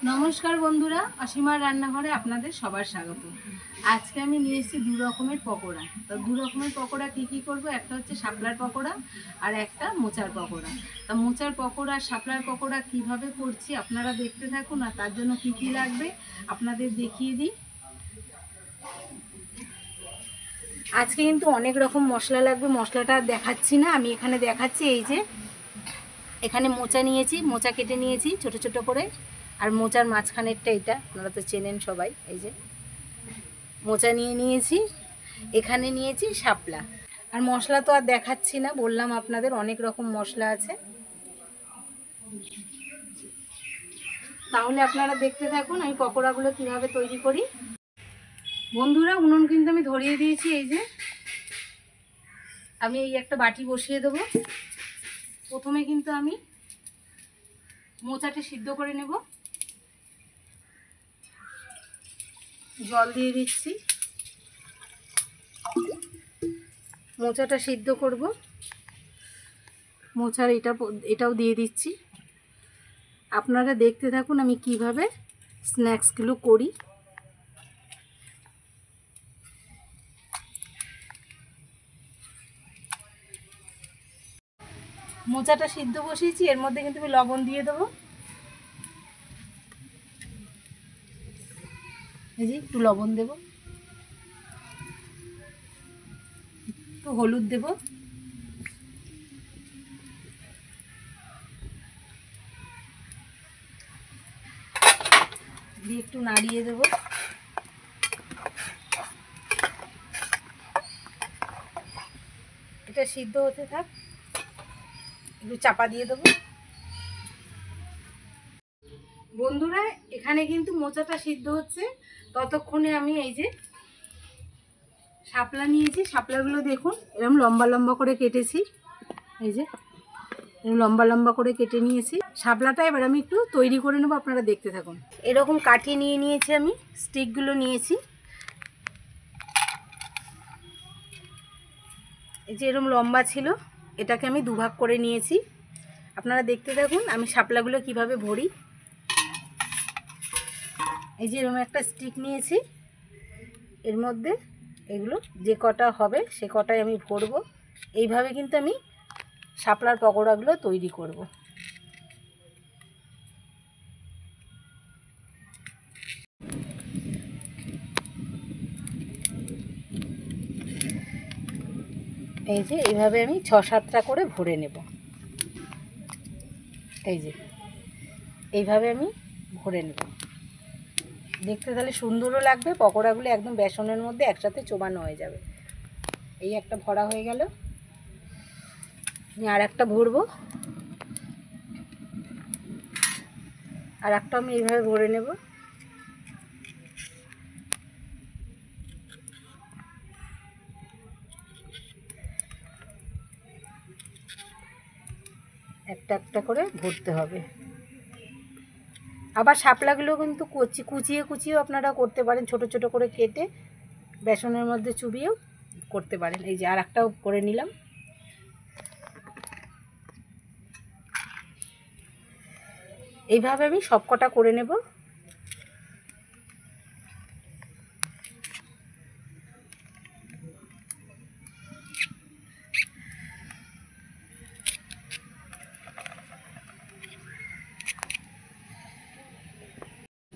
নমস্কার বন্ধুরা, অসীমার রান্নাঘরে আপনাদের সবার স্বাগত। আজকে আমি নিয়ে এসেছি দু রকমের পকোড়া। তো দু রকমের পকোড়া কী করব, একটা হচ্ছে শাপলার পকোড়া আর একটা মোচার পকোড়া। তা মোচার পকোড়া আর শাপলার পকোড়া কিভাবে করছি আপনারা দেখতে থাকুন, আর তার জন্য কী লাগবে আপনাদের দেখিয়ে দিই। আজকে কিন্তু অনেক রকম মশলা লাগবে, মশলাটা দেখাচ্ছি না, আমি এখানে দেখাচ্ছি। এই যে এখানে মোচা নিয়েছি, মোচা কেটে নিয়েছি ছোট ছোট করে, আর মোচার মাঝখানেরটা এটা আপনারা তো চেনেন সবাই। এই যে মোচা নিয়েছি, এখানে নিয়েছি শাপলা। আর মশলা তো আর দেখাচ্ছি না, বললাম আপনাদের অনেক রকম মশলা আছে। তাহলে আপনারা দেখতে থাকুন আমি পকোড়াগুলো কিভাবে তৈরি করি। বন্ধুরা, উনুন কিন্তু আমি ধরিয়ে দিয়েছি। এই যে আমি এই একটা বাটি বসিয়ে দেবো। প্রথমে কিন্তু আমি মোচাটা সিদ্ধ করে নেব। জল দিয়ে দিচ্ছি, মোচাটা সিদ্ধ করব। মোচার এটাও দিয়ে দিচ্ছি। আপনারা দেখতে থাকুন আমি কিভাবে স্ন্যাক্সগুলো করি। মোচাটা সিদ্ধ বসিয়েছি, এর মধ্যে কিন্তু আমি লবণ দিয়ে দেবো। এই যে একটু লবণ দেব, একটু হলুদ দেব, দিয়ে একটু নাড়িয়ে দেব। এটা সিদ্ধ হতে থাক, একটু চাপা দিয়ে দেবো। বন্ধুরা, এখানে কিন্তু মোচাটা সিদ্ধ হচ্ছে, ততক্ষণে আমি এই যে শাপলা নিয়েছি, শাপলাগুলো দেখুন এরকম লম্বা লম্বা করে কেটেছি। এই যে লম্বা লম্বা করে কেটে নিয়েছি শাপলাটা। এবার আমি একটু তৈরি করে নেবো, আপনারা দেখতে থাকুন। এরকম কাঠিয়ে নিয়েছি, আমি স্টিকগুলো নিয়েছি। এই যে এরকম লম্বা ছিল, এটাকে আমি দুভাগ করে নিয়েছি। আপনারা দেখতে থাকুন আমি শাপলাগুলো কিভাবে ভরি। এই যে এরকম একটা স্টিক নিয়েছি, এর মধ্যে এগুলো যে কটা হবে সে কটাই আমি ভরবো। এইভাবে কিন্তু আমি শাপলার পকোড়াগুলো তৈরি করব। এই যে এইভাবে আমি 6-7টা করে ভরে নেব। এই যে এইভাবে আমি ভরে নেব, দেখতে তাহলে সুন্দরও লাগবে। পকোড়াগুলো একদম বেসনের মধ্যে একসাথে চোবানো হয়ে যাবে। এই একটা ভরা হয়ে গেল, আর একটা ভরবো, আর একটা আমি এইভাবে ভরে নেব। একটা একটা করে ভরতে হবে। আবার শাপলাগুলো কিন্তু কুচিয়েও আপনারা করতে পারেন, ছোট ছোট করে কেটে বেসনের মধ্যে চুবিয়েও করতে পারেন। এই যে আর একটাও করে নিলাম। এইভাবে আমি সব কটা করে নেব।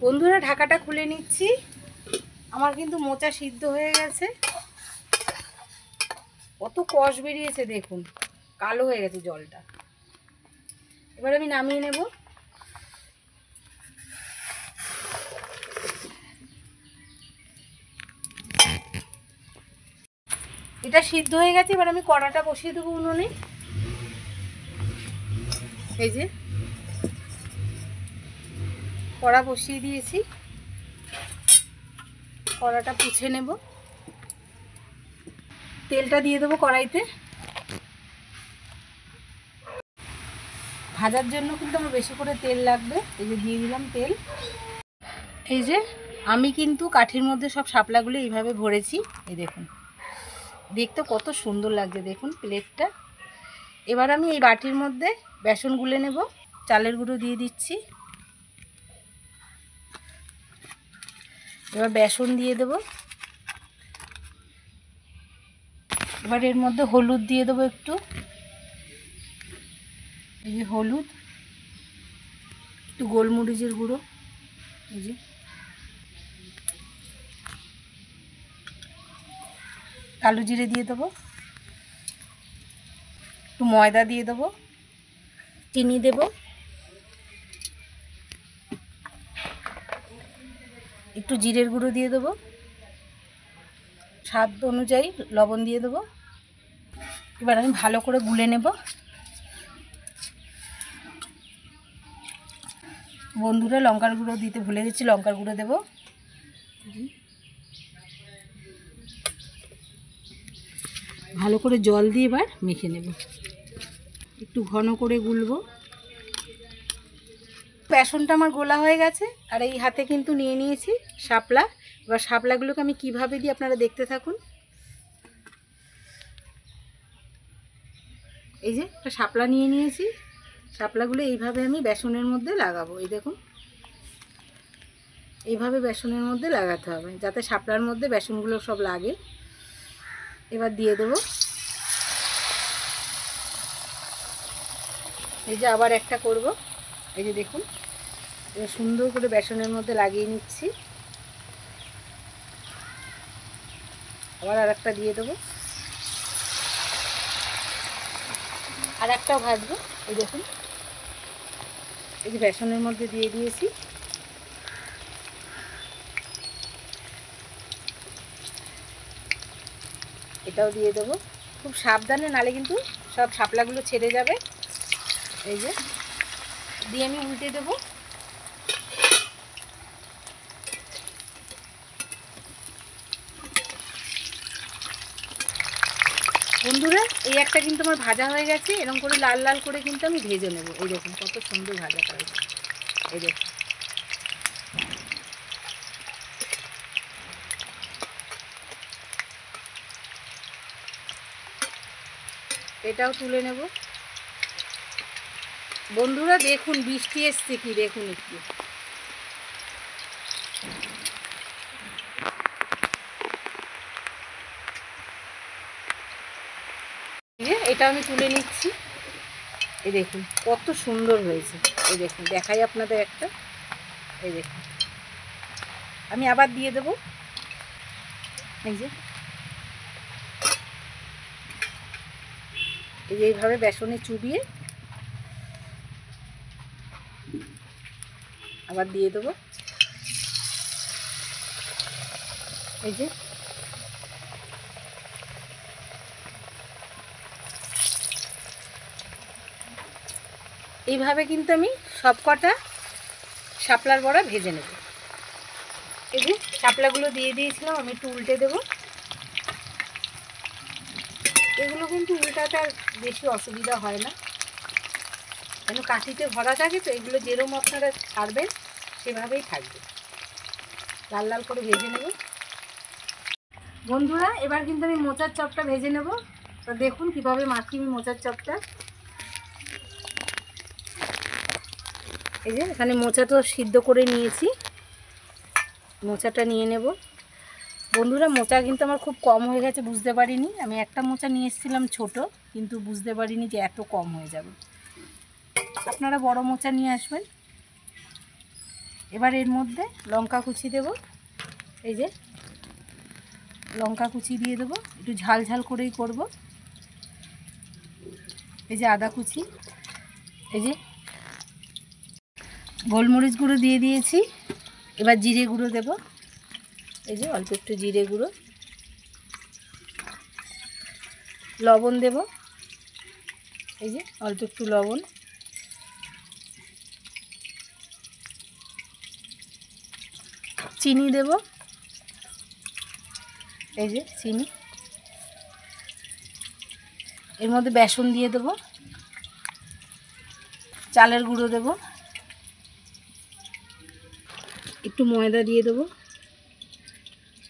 বন্ধুরা, ঢাকাটা খুলে নিচ্ছি। আমার কিন্তু মোচা সিদ্ধ হয়ে গেছে, কত কষ বেরিয়েছে দেখুন, কালো হয়ে গেছে জলটা। এবার আমি নামিয়ে নেব। এটা সিদ্ধ হয়ে গেছে, এবার আমি কড়াটা বসিয়ে দেবো উনুনে। এই যে কড়া বসিয়ে দিয়েছি, কড়াটা পুছে নেব। তেলটা দিয়ে দেবো কড়াইতে। ভাজার জন্য কিন্তু আমার বেশি করে তেল লাগবে। এই যে দিয়ে দিলাম তেল। এই যে আমি কিন্তু কাঠির মধ্যে সব শাপলাগুলো এইভাবে ভরেছি। এই দেখুন, দেখতে কত সুন্দর লাগছে দেখুন প্লেটটা। এবার আমি এই বাটির মধ্যে বেসন গুলে নেব। চালের গুঁড়ো দিয়ে দিচ্ছি, এবার বেসন দিয়ে দেবো। এবার এর মধ্যে হলুদ দিয়ে দেবো একটু, এই যে হলুদ, একটু গোলমরিচের গুঁড়ো, এই যে কালো জিরে দিয়ে দেবো, একটু ময়দা দিয়ে দেবো, চিনি দেবো, একটু জিরের গুঁড়ো দিয়ে দেবো, স্বাদ অনুযায়ী লবণ দিয়ে দেবো। এবার আমি ভালো করে গুলে নেব। বন্ধুরা লঙ্কার গুঁড়ো দিতে ভুলে গেছি, লঙ্কার গুঁড়ো দেবো। ভালো করে জল দিয়ে এবার মেখে নেব, একটু ঘন করে গুলবো। বেসনটা আমার গোলা হয়ে গেছে, আর এই হাতে কিন্তু নিয়ে নিয়েছি শাপলা। এবার শাপলাগুলোকে আমি কিভাবে দিই আপনারা দেখতে থাকুন। এই যে একটা শাপলা নিয়ে নিয়েছি, শাপলাগুলো এইভাবে আমি বেসনের মধ্যে লাগাবো। এই দেখুন, এইভাবে বেসনের মধ্যে লাগাতে হবে যাতে শাপলার মধ্যে বেসনগুলো সব লাগে। এবার দিয়ে দেবো। এই যে আবার একটা করব, এই যে দেখুন, এবার সুন্দর করে বেসনের মধ্যে লাগিয়ে নিচ্ছি। আবার আর একটা দিয়ে দেবো, আর একটাও ভাজবো। এই দেখুন, এই যে বেসনের মধ্যে দিয়ে দিয়েছি। এটাও দিয়ে দেবো, খুব সাবধানে, নালে কিন্তু সব শাপলাগুলো ছেড়ে যাবে। এই যে দিয়ে আমি উল্টে দেবো। বন্ধুরা এই একটা কিন্তু আমার ভাজা হয়ে গেছে, এরকম করে লাল লাল করে কিন্তু আমি ভেজে নেব। এই দেখুন কত সুন্দর ভাজাটা হয়েছে, এই দেখুন। এটাও তুলে নেব। বন্ধুরা দেখুন বৃষ্টি এসছে কি, দেখুন একটু। এটা আমি তুলে নিচ্ছি। এই দেখুন কত সুন্দর হয়েছে, এই দেখুন দেখাই আপনাদের একটা। এই দেখুন আমি আবার দিয়ে দেব। এই যে এইভাবে বেসনে চুবিয়ে আবার দিয়ে দেবো। এই যে এইভাবে কিন্তু আমি সবকটা শাপলার বড়া ভেজে নেব। এই যে শাপলাগুলো দিয়ে দিয়েছিলাম, আমি একটু উল্টে দেব। এগুলো কিন্তু উল্টাতে আর বেশি অসুবিধা হয় না, কেন কাঠিতে ভরা থাকে তো। এগুলো যেরকম আপনারা ছাড়বেন সেভাবেই থাকবে। লাল লাল করে ভেজে নেব। বন্ধুরা এবার কিন্তু আমি মোচার চপটা ভেজে নেব। তো দেখুন কীভাবে মাখি আমি মোচার চপটা। এই যে এখানে মোচাটা সিদ্ধ করে নিয়েছি, মোচাটা নিয়ে নেব। বন্ধুরা মোচা কিন্তু আমার খুব কম হয়ে গেছে, বুঝতে পারিনি। আমি একটা মোচা নিয়ে এসেছিলাম ছোট, কিন্তু বুঝতে পারিনি যে এত কম হয়ে যাবে। আপনারা বড় মোচা নিয়ে আসবেন। এবার এর মধ্যে লঙ্কা কুচি দেব। এই যে লঙ্কা কুচি দিয়ে দেবো, একটু ঝাল ঝাল করেই করব। এই যে আদা কুচি, এই যে গোলমরিচ গুঁড়ো দিয়ে দিয়েছি। এবার জিরে গুঁড়ো দেব। এই যে অল্প একটু জিরে গুঁড়ো, লবণ দেব। এই যে অল্প একটু লবণ, চিনি দেব। এই যে চিনি, এর মধ্যে বেসন দিয়ে দেব, চালের গুঁড়ো দেব, একটু ময়দা দিয়ে দেবো।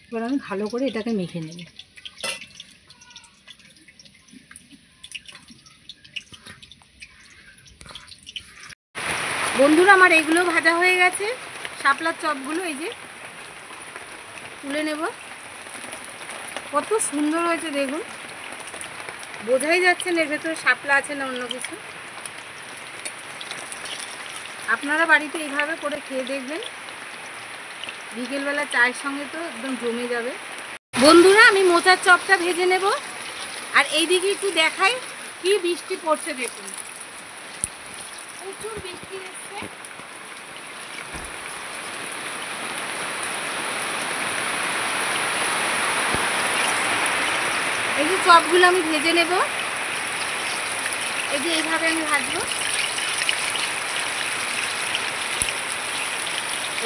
এবার আমি ভালো করে এটাকে মেখে নেব। বন্ধুরা আমার এগুলো ভাজা হয়ে গেছে, শাপলার চপগুলো। এই যে তুলে নেব। কত সুন্দর হয়েছে দেখুন, বোঝাই যাচ্ছে না এর ভেতরে শাপলা আছে না অন্য কিছু। আপনারা বাড়িতে এইভাবে করে খেয়ে দেখবেন, বিকেলবেলা চায়ের সঙ্গে তো একদম জমে যাবে। বন্ধুরা, আমি মোচার চপটা ভেজে নেব। আর এইদিকে একটু দেখাই কি বৃষ্টি পড়ছে দেখুন, প্রচুর বৃষ্টি হচ্ছে। এই যে চপগুলো আমি ভেজে নেব, এই যে এইভাবে আমি ভাজবো,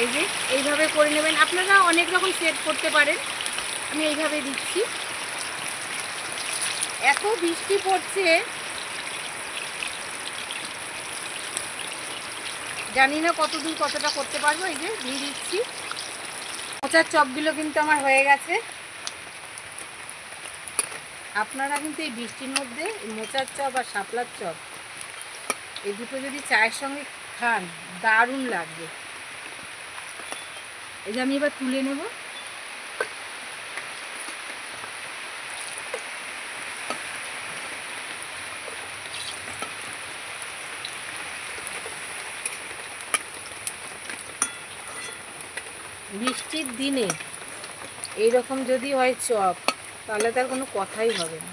এই যে এইভাবে করে নেবেন। আপনারা অনেক রকম সেট করতে পারেন, আমি এইভাবে দিচ্ছি। এত বৃষ্টি পড়ছে, জানি না কতদূর কতটা করতে পারবো। এই যে দিয়ে দিচ্ছি। মোচার চপগুলো কিন্তু আমার হয়ে গেছে। আপনারা কিন্তু এই বৃষ্টির মধ্যে মোচার চপ আর শাপলার চপ এই দুটো যদি চায়ের সঙ্গে খান, দারুণ লাগবে। এই যে আমি এবার তুলে নেব। বৃষ্টির দিনে এইরকম যদি হয় চপ, তাহলে তার কোনো কথাই হবে না।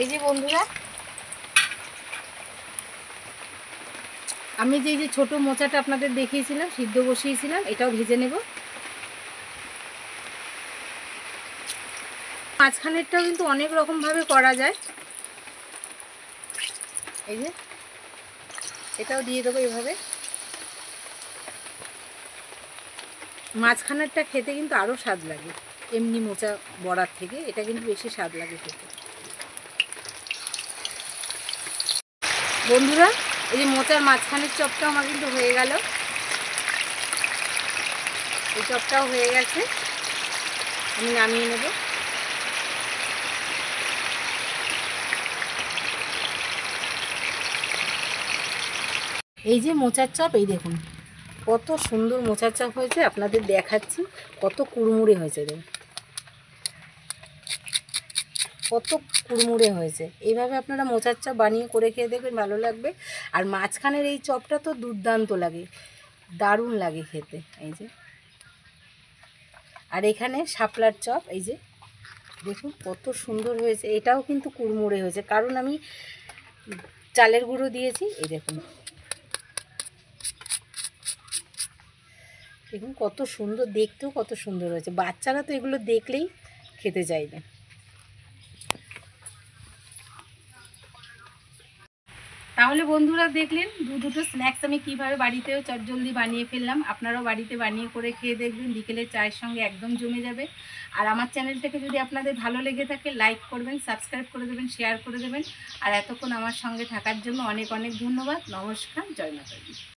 এই যে বন্ধুরা, আমি যে ছোট মোচাটা আপনাদের দেখিয়েছিলাম, সিদ্ধ বসিয়েছিলাম, এটাও ভেজে নেব। মাঝখানেরটাও কিন্তু অনেক রকমভাবে করা যায়। এই যে এটাও দিয়ে দেবো এভাবে। মাঝখানেরটা খেতে কিন্তু আরও স্বাদ লাগে, এমনি মোচা বড়ার থেকে এটা কিন্তু বেশি স্বাদ লাগে খেতে। বন্ধুরা, এই যে মোচার মাঝখানের চপটাও আমার কিন্তু হয়ে গেল। এই চপটাও হয়ে গেছে, আমি নামিয়ে নেব। এই যে মোচার চপ, এই দেখুন কত সুন্দর মোচার চপ হয়েছে, আপনাদের দেখাচ্ছি কত কুড়মুড়ে হয়েছে। দেখুন কত কুড়মুড়ে হয়েছে। এইভাবে আপনারা মোচার চপ বানিয়ে করে খেয়ে দেখবেন, ভালো লাগবে। আর মাঝখানের এই চপটা তো দুর্দান্ত লাগে, দারুণ লাগে খেতে। এই যে, আর এখানে শাপলার চপ, এই যে দেখুন কত সুন্দর হয়েছে। এটাও কিন্তু কুড়মুড়ে হয়েছে, কারণ আমি চালের গুঁড়ো দিয়েছি। এই দেখুন, দেখুন কত সুন্দর, দেখতেও কত সুন্দর হয়েছে। বাচ্চারা তো এগুলো দেখলেই খেতে চাইবে। তাহলে বন্ধুরা দেখলেন দুটো স্ন্যাক্স আমি কীভাবে বাড়িতেও চটজলদি বানিয়ে ফেললাম। আপনারাও বাড়িতে বানিয়ে করে খেয়ে দেখবেন, বিকেলের চায়ের সঙ্গে একদম জমে যাবে। আর আমার চ্যানেলটাকে যদি আপনাদের ভালো লেগে থাকে, লাইক করবেন, সাবস্ক্রাইব করে দেবেন, শেয়ার করে দেবেন। আর এতক্ষণ আমার সঙ্গে থাকার জন্য অনেক অনেক ধন্যবাদ। নমস্কার, জয় মাতা দি।